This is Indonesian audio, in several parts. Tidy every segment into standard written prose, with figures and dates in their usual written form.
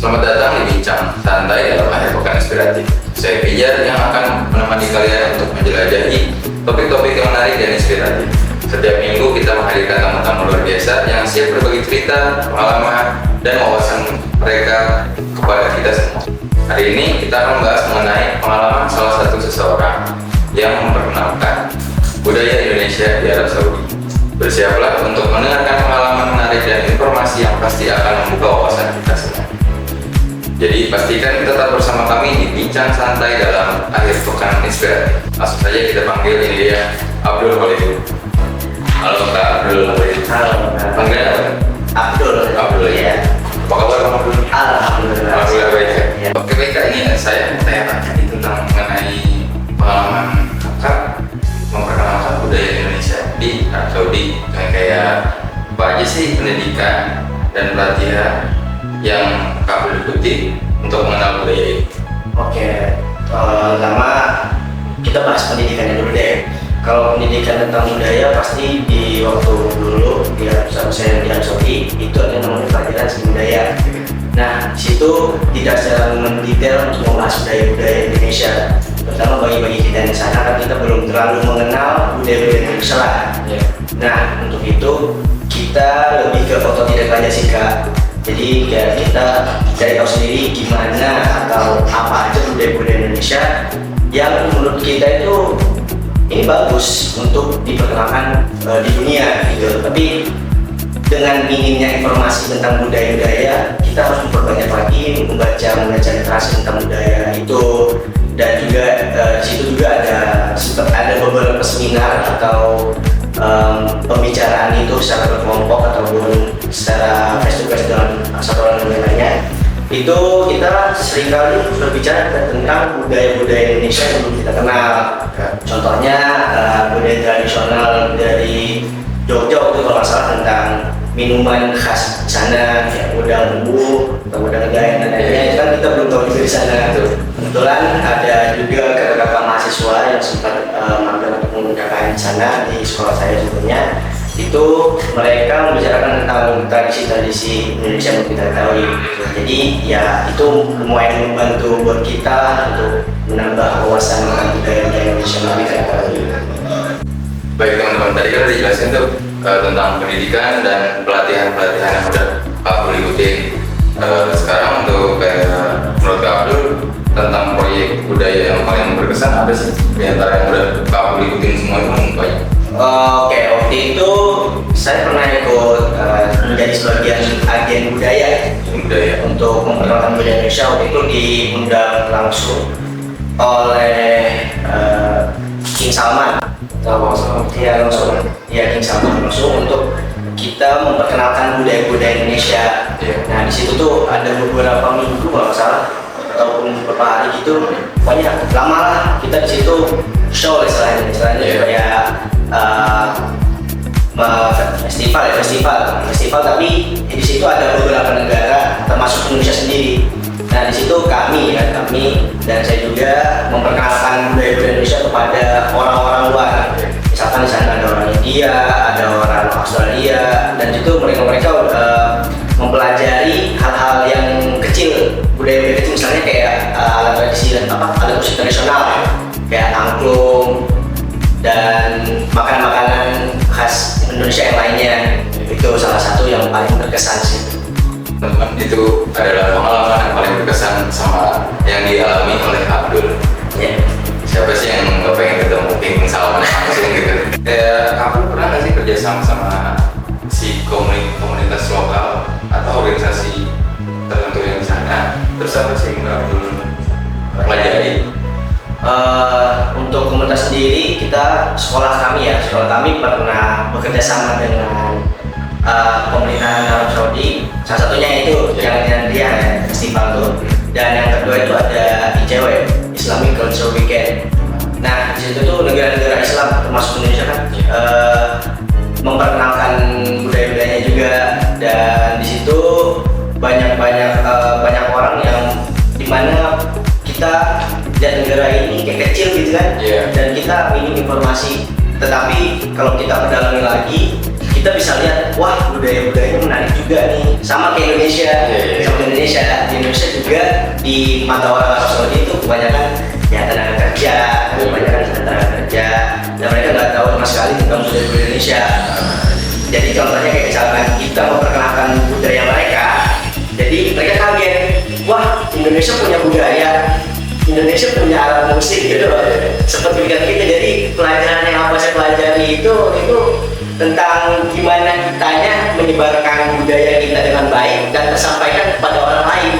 Selamat datang di Bincang Santai dalam akhir pekan inspiratif. Saya Pijar yang akan menemani kalian untuk menjelajahi topik-topik yang menarik dan inspiratif. Setiap minggu kita menghadirkan tamu-tamu luar biasa yang siap berbagi cerita, pengalaman, dan wawasan mereka kepada kita semua. Hari ini kita akan membahas mengenai pengalaman salah satu seseorang yang memperkenalkan budaya Indonesia di Arab Saudi. Bersiaplah untuk mendengarkan pengalaman menarik dan informasi yang pasti akan membuka wawasan kita semua. Jadi pastikan tetap bersama kami di Bincang Santai dalam akhir pekan inspiratif. Langsung saja kita panggil ini dia, Abdul Khalid. Halo Kak Abdul Khalid. Halo. Panggilan apa? Abdul ya. Apa kabar Bang Abdul? Alhamdulillah. Alhamdulillah baik ya. Ya. Oke baik Kak, ini saya mau tanya-tanya tentang mengenai pengalaman Kakak memperkenalkan budaya Indonesia di Arab Saudi. Kayak apa aja sih pendidikan dan pelatihan yang Kak ikuti untuk mengenal budaya ini? Oke, pertama kita bahas pendidikannya dulu deh. Kalau pendidikan tentang budaya pasti di waktu dulu di saya di Arab Saudi itu ada namanya pelajaran seni budaya. Nah, di situ tidak secara mendetail untuk membahas budaya-budaya Indonesia. Pertama bagi kita di sana kan kita belum terlalu mengenal budaya-budaya Indonesia lah. Nah, untuk itu kita lebih ke otodidak aja sih Kak. Jadi ya kita cari tahu sendiri gimana atau apa aja budaya-budaya Indonesia yang menurut kita itu ini bagus untuk diperkenalkan di dunia gitu. Tapi dengan minimnya informasi tentang budaya-budaya, kita harus memperbanyak lagi membaca literasi tentang budaya itu. Dan juga di situ juga ada beberapa seminar atau pembicaraan itu secara berkelompok ataupun secara face to face dengan satu orang dan lainnya. Itu kita seringkali berbicara tentang budaya-budaya Indonesia yang belum kita kenal. Contohnya budaya tradisional dari Jogja waktu kalau nggak salah tentang minuman khas di sana kayak udang bumbu atau udang gayam dan lainnya, itu kan kita belum tahu juga di sana. Kebetulan ada juga kakak-kakak mahasiswa yang sempat magang untuk mengerjakan di sana di sekolah saya sebelumnya. Itu mereka membicarakan tentang tradisi-tradisi Indonesia yang kita ketahui. Jadi ya itu lumayan membantu buat kita untuk menambah wawasan tentang budaya Indonesia yang kita ketahui. Baik teman-teman, tadi kan udah dijelasin tuh tentang pendidikan dan pelatihan-pelatihan yang udah Kak Abdul ikutin. Sekarang untuk menurut Kak Abdul tentang proyek budaya yang paling berkesan apa sih di antara yang udah Kak Abdul ikutin semua itu banyak? Oke, waktu itu saya pernah ikut menjadi sebagian agen budaya untuk memperkenalkan budaya Indonesia. Waktu itu diundang langsung oleh King Salman. Iya langsung, ya King Salman langsung untuk kita memperkenalkan budaya-budaya Indonesia. Nah di situ tuh ada beberapa minggu kalau nggak salah ataupun beberapa hari gitu, pokoknya lama lah kita di situ show istilahnya kayak festival tapi di situ ada beberapa negara termasuk Indonesia sendiri. Nah di situ kami dan saya juga memperkenalkan budaya Indonesia kepada orang-orang luar. Misalkan di sana ada orang India, ada orang Australia, dan itu mereka mempelajari hal-hal yang kecil, budaya kecil, misalnya kayak alat tradisi dan alat musik tradisional kayak angklung dan makanan-makanan khas Indonesia yang lainnya. Itu salah satu yang paling berkesan sih. Teman-teman, itu adalah pengalaman yang paling berkesan sama yang dialami oleh Abdul. Siapa sih yang nggak pengen ketemu King Salman langsung gitu? Abdul pernah nggak sih kerja sama si komunitas lokal atau organisasi tertentu yang di sana? Terus apa sih yang Abdul pelajari? Untuk komunitas sendiri, sekolah kami pernah bekerja sama dengan pemerintahan Arab Saudi. Salah satunya itu yang dia festival tuh, dan yang kedua itu ada ICW, Islamic Culture Weekend. Nah di situ tuh negara-negara Islam termasuk Indonesia kan memperkenalkan budaya-budayanya juga, dan di situ banyak orang yang dimana kita lihat negara ini kayak kecil gitu kan, dan kita minim informasi. Tetapi kalau kita mendalami lagi, kita bisa lihat, wah budaya-budayanya menarik juga nih, sama kayak Indonesia. Sama Indonesia, di Indonesia juga di mata orang Arab Saudi itu kebanyakan ya tenaga kerja, dan mereka nggak tahu sama sekali tentang budaya Indonesia. Jadi contohnya kayak misalkan kita memperkenalkan budaya mereka, jadi mereka kaget, wah Indonesia punya budaya, Indonesia punya alat musik gitu loh. Seperti kita, jadi pelajaran yang apa saya pelajari itu tentang gimana kitanya menyebarkan budaya kita dengan baik dan tersampaikan kepada orang lain,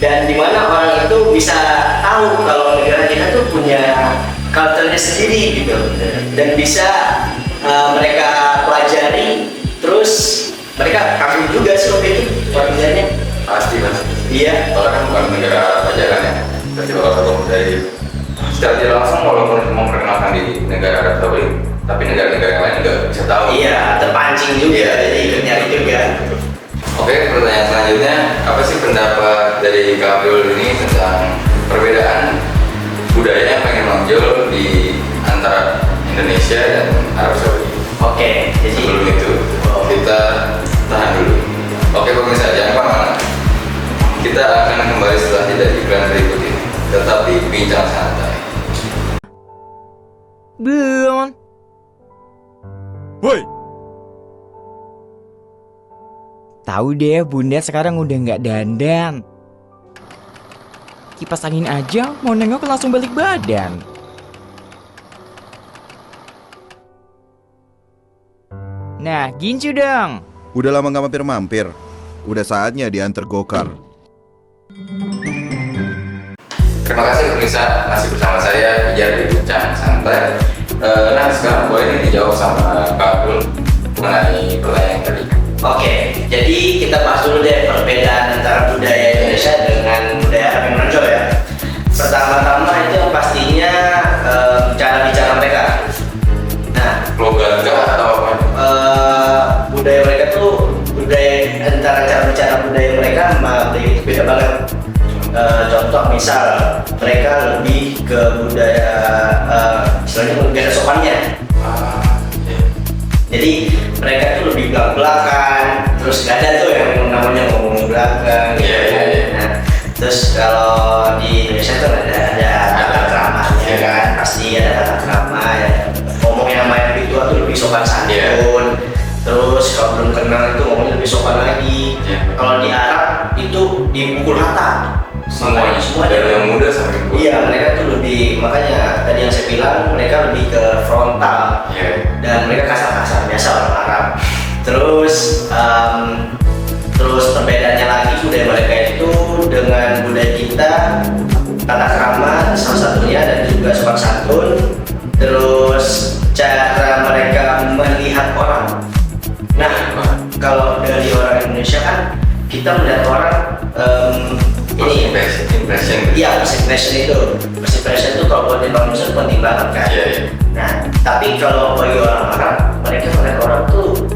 dan dimana orang itu bisa tahu kalau negara kita tuh punya culture-nya sendiri gitu, dan bisa mereka pelajari, terus mereka kagum juga sih waktu itu pelajarannya. Pasti. Iya. Kalau kan bukan negara Arab aja kan ya, pasti bakal kagum dari secara tidak langsung, walaupun memperkenalkan di negara Arab Saudi, tapi negara-negara yang lain juga bisa tahu. Iya, terpancing juga, jadi ikut nyari juga. Oke, pertanyaan selanjutnya, apa sih pendapat dari Kak Abdul ini tentang perbedaan budaya yang pengen menonjol di antara Indonesia dan Arab Saudi? Oke, jadi Sebelum itu, kita tahan dulu. Oke pemirsa, jangan kemana-mana. Kita akan kembali setelah jeda iklan berikut ini. Tetap di Bincang Santai. Belum. Woi, Tahu deh, Bunda sekarang udah nggak dandan. Kipas angin aja, mau nengok langsung balik badan. Nah, gincu dong. udah lama gak mampir-mampir. Udah saatnya diantar gokar. Terima kasih pemirsa, masih bersama saya Pijar di Bincang Santai. Nah sekarang boleh nih dijawab sama Kak Abdul mengenai pertanyaan tadi. Oke, jadi kita bahas dulu deh perbedaan antara budaya Indonesia dengan budaya Arab yang menonjol ya. Pertama-tama itu yang pastinya cara bicara mereka. Nah, Logat kah atau apa? budaya mereka tuh, budaya antara cara bicara budaya mereka sama budaya itu beda banget. Contoh misal mereka lebih ke budaya istilahnya budaya sopannya. Jadi mereka tuh lebih belak-belakan, terus gak ada tuh yang namanya ngomong belakang. Nah, terus kalau di Indonesia tuh ada tata keramanya kan, pasti ada tata krama ya. Ngomong yang main lebih tua tuh lebih sopan santun. Terus kalau belum kenal itu ngomongnya lebih sopan lagi. Kalau di Arab itu dipukul rata. Semua dari yang muda sampai yang tua. Iya, mereka tuh lebih, makanya tadi yang saya bilang mereka lebih ke frontal. Dan mereka kasar-kasar biasa orang Arab. Terus perbedaannya lagi budaya mereka itu dengan budaya kita, tata krama salah satunya, dan juga sopan santun. Terus cara mereka melihat orang. Nah, kalau dari orang Indonesia kan kita melihat orang ini impression. Iya, first impression itu. First impression itu kalau buat di manusia itu penting banget kan. Nah, tapi kalau bagi orang Arab, mereka melihat orang tuh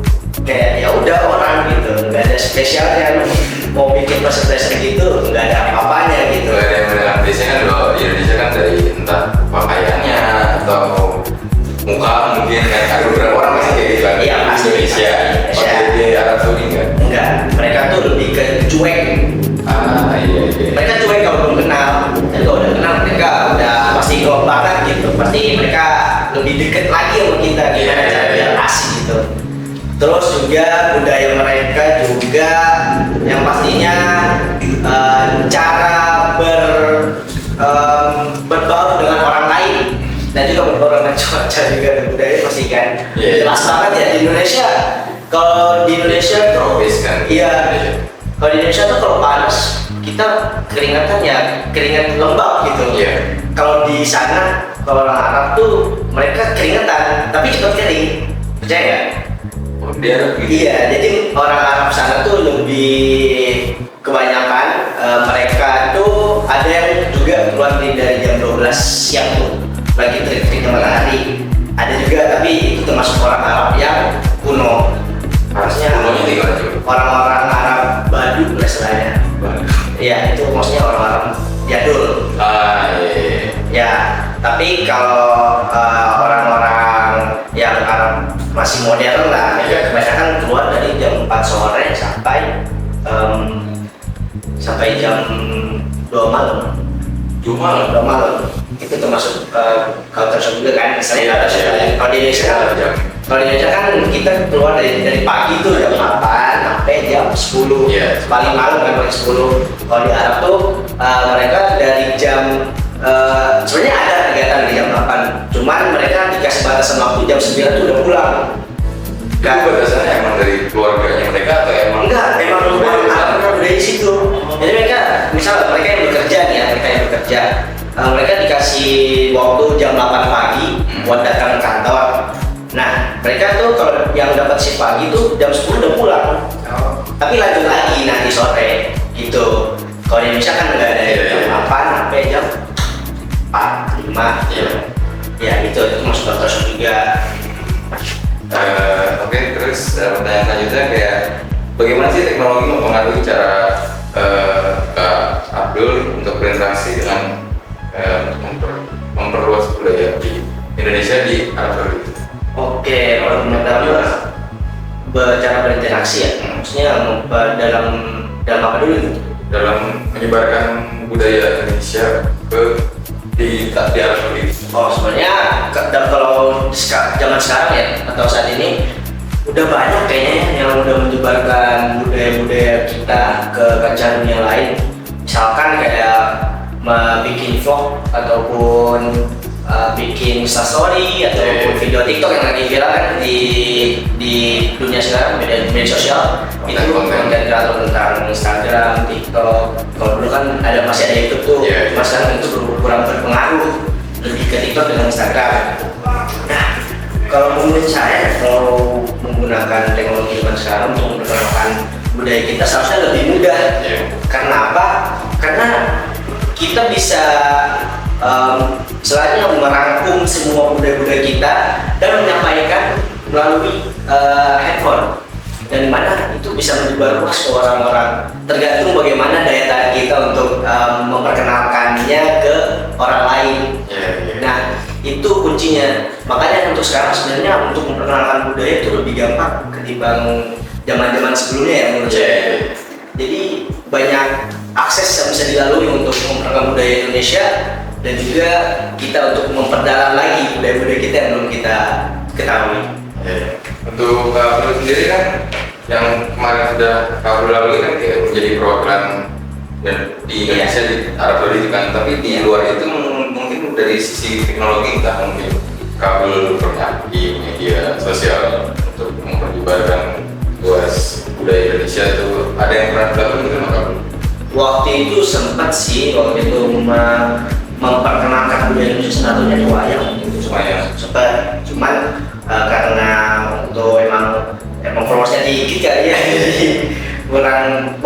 kayak ya udah orang gitu, nggak ada spesialnya. Mau bikin first impression gitu, nggak ada apa-apanya gitu. Kalau ada yang mendengar biasanya kan kalau di Indonesia kan dari entah pakaiannya atau muka mungkin kan, ada beberapa orang masih kayak gitu kan. Iya, pasti. Indonesia. Kalau di Arab Saudi enggak? Enggak, mereka tuh lebih ke cuek. Iya. Mereka cuek kalau belum kenal, dan kalau udah kenal mereka udah pasti klop banget gitu. Pasti mereka lebih deket lagi sama kita, gimana cara biar asik gitu. Terus juga budaya mereka juga yang pastinya cara berbaur dengan orang lain dan juga berbaur dengan cuaca juga, budaya pasti kan. Jelas banget ya di Indonesia. Kalau di Indonesia tuh Tropis kan. iya. Kalau di Indonesia tuh kalau panas kita keringatan ya keringat lembab gitu. Kalau di sana kalau orang Arab tuh mereka keringatan tapi cepat kering, percaya? Di Arab gitu. Iya, jadi orang Arab sana tuh lebih kebanyakan mereka tuh ada yang juga keluar dari jam 12 siang tuh lagi terik-teriknya matahari. Ada juga, tapi itu termasuk orang Arab yang kuno. Harusnya orang-orang Arab Badui istilahnya. Iya, itu maksudnya orang-orang jadul. Ya, tapi kalau orang-orang yang Arab masih modern lah, mereka kebanyakan Cuma udah malam. Itu termasuk culture shock juga kan, misalnya culture shock. Kalau di Indonesia kan, kita keluar dari pagi tuh jam 8 sampai jam 10. Paling malam kan paling 10. Kalau di Arab tuh mereka dari jam sebenarnya ada kegiatan di jam 8, cuman mereka dikasih batasan waktu jam 9 tuh udah pulang. Itu batasannya emang dari keluarganya mereka atau emang? Enggak, emang mereka dari situ. Jadi mereka, misal mereka yang bekerja nih ya, mereka dikasih waktu jam 8 pagi buat datang ke kantor. Nah, mereka tuh kalau yang dapat shift pagi tuh jam 10 udah pulang. Tapi lanjut lagi nanti sore gitu. Kalau di Indonesia kan nggak ada jam 8 sampai jam 4, 5. Ya itu masuk kantor juga. Oke, terus pertanyaan selanjutnya kayak bagaimana sih teknologi mempengaruhi cara Kak Abdul untuk berinteraksi dengan memperluas budaya di Indonesia di Arab Saudi? Oke, kalau menurut cara berinteraksi ya, maksudnya dalam apa dulu? Dalam menyebarkan budaya Indonesia di Arab Saudi. Oh, sebenarnya kalau zaman sekarang ya atau saat ini udah banyak kayaknya yang udah menyebarkan budaya-budaya kita ke kancah dunia lain. Misalkan kayak bikin vlog ataupun bikin instastory ataupun video TikTok yang lagi viral kan di dunia sekarang, media sosial. Itu konten kreator tentang Instagram, TikTok. Kalau dulu kan masih ada YouTube tuh, cuma sekarang itu kurang berpengaruh, lebih ke TikTok dengan Instagram. Nah, kalau menurut saya, kalau menggunakan teknologi zaman sekarang untuk memperkenalkan budaya kita seharusnya lebih mudah. Karena apa? Karena kita bisa selain merangkum semua budaya-budaya kita dan menyampaikan melalui handphone, dan mana itu bisa menyebar luas ke orang-orang, tergantung bagaimana daya tarik kita untuk memperkenalkannya ke orang lain. Nah, itu kuncinya. Makanya untuk sekarang sebenarnya untuk memperkenalkan budaya itu lebih gampang ketimbang zaman-zaman sebelumnya ya menurut saya. Jadi banyak akses yang bisa dilalui untuk memperkenalkan budaya Indonesia, dan juga kita untuk memperdalam lagi budaya-budaya kita yang belum kita ketahui. Untuk Kak Abdul sendiri kan yang kemarin sudah Kak Abdul lalui kan kayak menjadi perwakilan dan di Indonesia di Arab Saudi kan, tapi di luar itu mungkin dari sisi teknologi entah mungkin Kak Abdul pernah di media sosial untuk memperjubarkan luas budaya Indonesia itu ada yang pernah dilakukan gitu Kak Abdul? Waktu itu sempat sih, waktu itu memperkenalkan budaya Indonesia, satunya di wayang gitu. Sempat, cuman karena untuk emang followersnya dikit kali ya, jadi kurang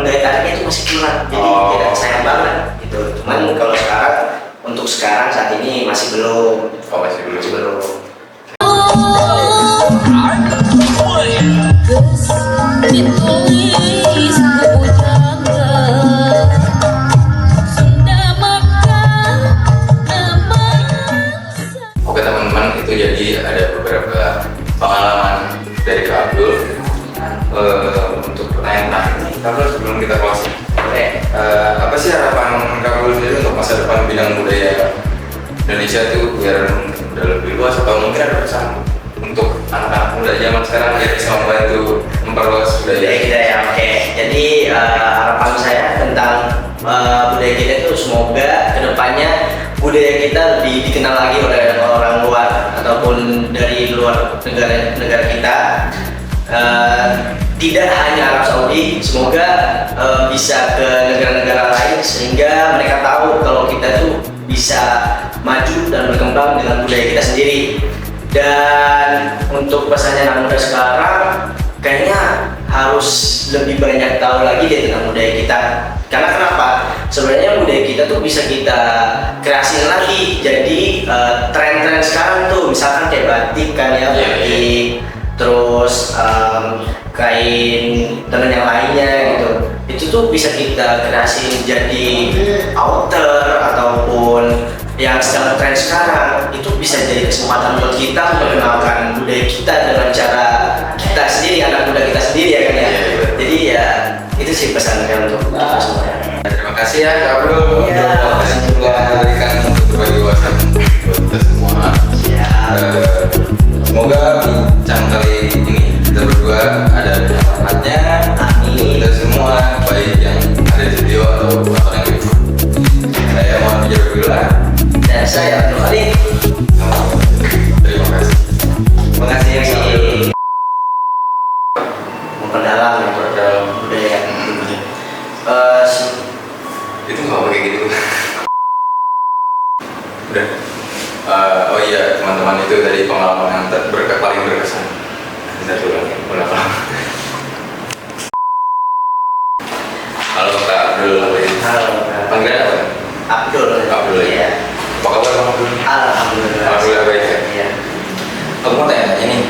daya tariknya itu masih kurang, jadi tidak sayang banget gitu. Cuman kalau sekarang, untuk sekarang saat ini masih belum. Masih belum. Oke teman-teman, itu jadi ada beberapa pengalaman dari Kak Abdul. Untuk pertanyaan ini, Kak Abdul, sebelum kita closing, apa sih harapan Kak Abdul sendiri untuk masa depan bidang budaya Indonesia itu biar udah lebih luas, atau mungkin ada pesan untuk anak-anak muda zaman sekarang yang bisa membantu memperluas budaya kita ya? Oke, jadi harapan saya tentang budaya kita itu semoga kedepannya budaya kita lebih dikenal lagi oleh orang luar ataupun dari luar negara kita. Tidak hanya Arab Saudi, semoga bisa ke negara-negara lain sehingga mereka tahu kalau kita tuh bisa maju dan berkembang dengan budaya kita sendiri. Dan untuk pesannya anak muda sekarang, kayaknya harus lebih banyak tahu lagi deh tentang budaya kita. Karena kenapa? Sebenarnya budaya kita tuh bisa kita kreasiin lagi. Jadi tren-tren sekarang tuh misalkan kayak batik kan ya, batik, terus kain dan yang lainnya gitu. Itu tuh bisa kita kreasiin jadi outer ataupun yang sedang tren sekarang. Itu bisa jadi kesempatan buat kita memperkenalkan budaya kita dengan cara kita sendiri, anak muda kita sendiri ya kan ya. Jadi ya itu sih pesannya untuk kita semua. Terima Makasih ya Kak Abdul Iya, untuk waktu yang juga. telah memberikan untuk berbagi wawasan buat kita semua. Semoga bincang kali ini kita berdua ada manfaatnya Amin. untuk kita semua, baik yang ada di video atau penonton yang di rumah. Saya mohon izin dulu lah. Dan saya Abdul Khalid. Terima kasih. Terima kasih memperdalam ya Memperdalam. budaya. Itu nggak pakai gitu. Udah. Oh iya teman-teman, itu dari pengalaman yang paling berkesan. Kita ulang. Halo Kak Abdul. Halo, Kak. Panggilan apa? Abdul. Abdul ya. Iya. Apa kabar Bang Abdul? Alhamdulillah. Alhamdulillah baik ya. Iya. Aku mau tanya nih.